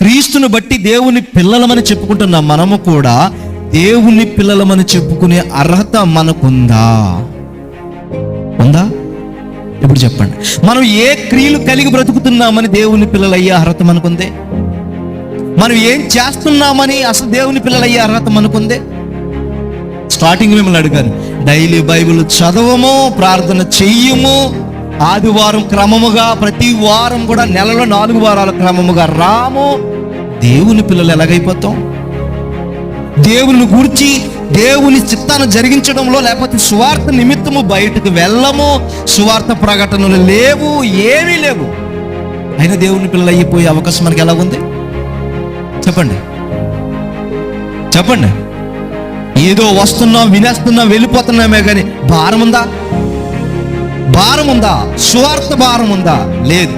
క్రీస్తుని బట్టి దేవుని పిల్లలమని చెప్పుకుంటున్న మనము కూడా దేవుని పిల్లలమని చెప్పుకునే అర్హత మనకుందా? ఉందా? ఇప్పుడు చెప్పండి. మనం ఏ క్రియలు కలిగి బ్రతుకుతున్నామని దేవుని పిల్లలయ్యే అర్హత మనకుందే? మనం ఏం చేస్తున్నామని అసలు దేవుని పిల్లలయ్యే అర్హత మనకుందే? స్టార్టింగ్ మిమ్మల్ని అడిగాను, డైలీ బైబిల్ చదవము, ప్రార్థన చెయ్యము, ఆదివారం క్రమముగా ప్రతి వారం కూడా నెలలో 4 వారాల క్రమముగా రాము. దేవుని పిల్లలు ఎలాగైపోతాం? దేవుని గురించి, దేవుని చిత్తాన్ని జరిగించడంలో, లేకపోతే సువార్త నిమిత్తము బయటకు వెళ్ళము, సువార్త ప్రకటనలు లేవు, ఏమీ లేవు. అయినా దేవుని పిల్లలు అయిపోయే అవకాశం మనకి ఎలా ఉంది? చెప్పండి చెప్పండి. ఏదో వస్తున్నాం, వినేస్తున్నాం, వెళ్ళిపోతున్నామే కానీ భారం ఉందా? భారం ఉందా? సువార్త భారం ఉందా? లేదు.